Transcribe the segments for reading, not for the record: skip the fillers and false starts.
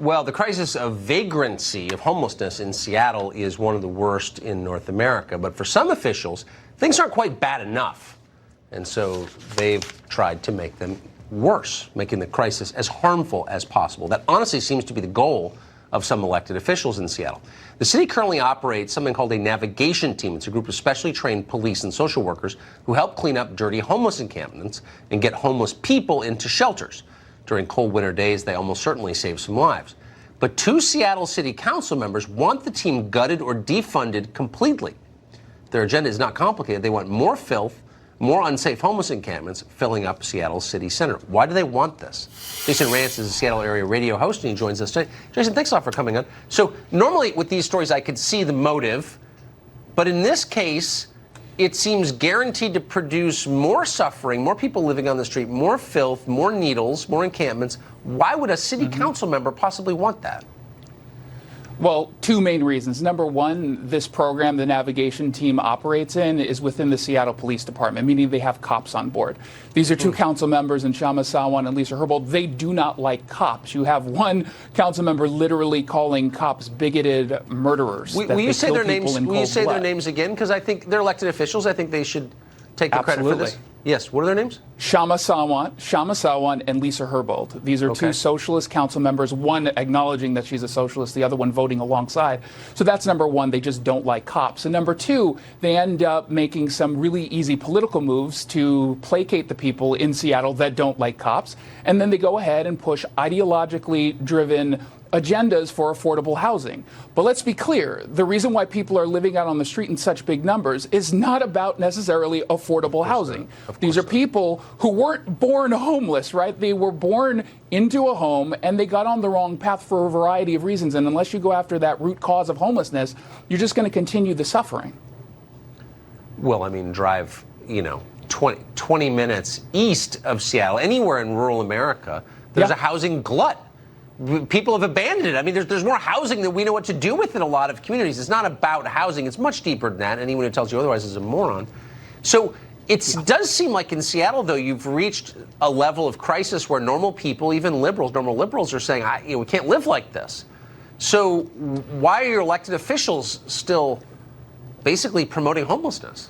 Well, the crisis of vagrancy, of homelessness in Seattle is one of the worst in North America. But for some officials, things aren't quite bad enough. And so they've tried to make them worse, making the crisis as harmful as possible. That honestly seems to be the goal of some elected officials in Seattle. The city currently operates something called a navigation team. It's a group of specially trained police and social workers who help clean up dirty homeless encampments and get homeless people into shelters. During cold winter days, they almost certainly save some lives. But two Seattle City Council members want the team gutted or defunded completely. Their agenda is not complicated. They want more filth, more unsafe homeless encampments filling up Seattle's city center. Why do they want this? Jason Rantz is a Seattle area radio host, and he joins us today. Jason, thanks a lot for coming on. So normally with these stories, I could see the motive, but in this case, it seems guaranteed to produce more suffering, more people living on the street, more filth, more needles, more encampments. Why would a city council member possibly want that? Well, two main reasons. Number one, this program the navigation team operates in is within the Seattle Police Department, meaning they have cops on board. These are two council members, and Shama Sawan and Lisa Herbold. They do not like cops. You have one council member literally calling cops bigoted murderers. Will you say their names? Will you say their names again? Because I think they're elected officials. I think they should take the credit for this. Yes. What are their names? Shama Sawan, and Lisa Herbold. These are two socialist council members, one acknowledging that she's a socialist, the other one voting alongside. So that's number one. They just don't like cops. And number two, they end up making some really easy political moves to placate the people in Seattle that don't like cops. And then they go ahead and push ideologically driven agendas for affordable housing. But let's be clear, the reason why people are living out on the street in such big numbers is not about necessarily affordable housing. These are people who weren't born homeless, right? They were born into a home and they got on the wrong path for a variety of reasons. And unless you go after that root cause of homelessness, you're just going to continue the suffering. Well, I mean, drive, 20 minutes east of Seattle, anywhere in rural America, there's a housing glut. People have abandoned it. I mean, there's more housing than we know what to do with in a lot of communities. It's not about housing. It's much deeper than that. Anyone who tells you otherwise is a moron. So it does seem like in Seattle, though, you've reached a level of crisis where normal people, even normal liberals are saying, we can't live like this. So why are your elected officials still basically promoting homelessness?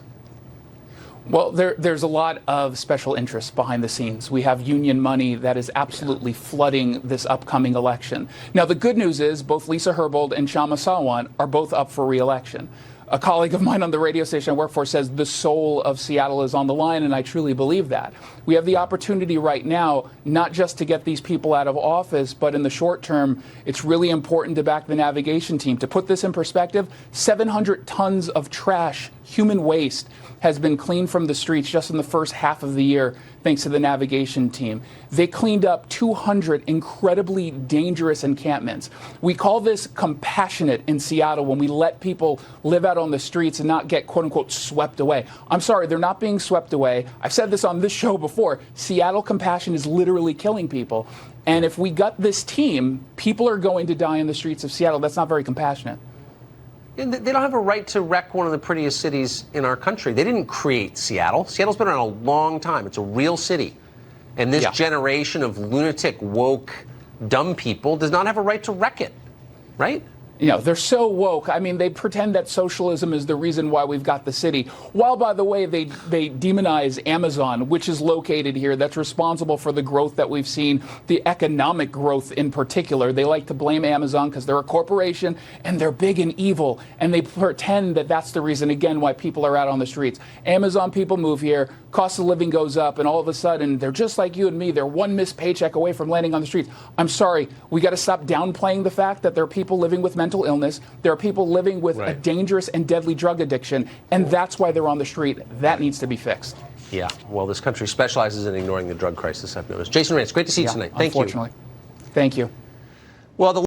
Well, there's a lot of special interests behind the scenes. We have union money that is absolutely flooding this upcoming election. Now, the good news is both Lisa Herbold and Shama Sawan are both up for re-election. A colleague of mine on the radio station I work for says the soul of Seattle is on the line, and I truly believe that. We have the opportunity right now not just to get these people out of office, but in the short term, it's really important to back the navigation team. To put this in perspective, 700 tons of trash, human waste, has been cleaned from the streets just in the first half of the year, thanks to the navigation team. They cleaned up 200 incredibly dangerous encampments. We call this compassionate in Seattle when we let people live out on the streets and not get, quote unquote, swept away. I'm sorry, they're not being swept away. I've said this on this show before. Seattle compassion is literally killing people. And if we gut this team, people are going to die in the streets of Seattle. That's not very compassionate. And they don't have a right to wreck one of the prettiest cities in our country. They didn't create Seattle. Seattle's been around a long time. It's a real city. And this generation of lunatic, woke, dumb people does not have a right to wreck it, right? They're so woke. I mean, they pretend that socialism is the reason why we've got the city. While, by the way, they demonize Amazon, which is located here, that's responsible for the growth that we've seen, the economic growth in particular. They like to blame Amazon because they're a corporation and they're big and evil. And they pretend that that's the reason, again, why people are out on the streets. Amazon people move here, cost of living goes up, and all of a sudden, they're just like you and me. They're one missed paycheck away from landing on the streets. I'm sorry. We got to stop downplaying the fact that there are people living with mental illness. There are people living with a dangerous and deadly drug addiction, and that's why they're on the street. That needs to be fixed. Yeah, well, this country specializes in ignoring the drug crisis, I've noticed. Jason Rantz, great to see you tonight. Thank you. Unfortunately. Thank you. Well,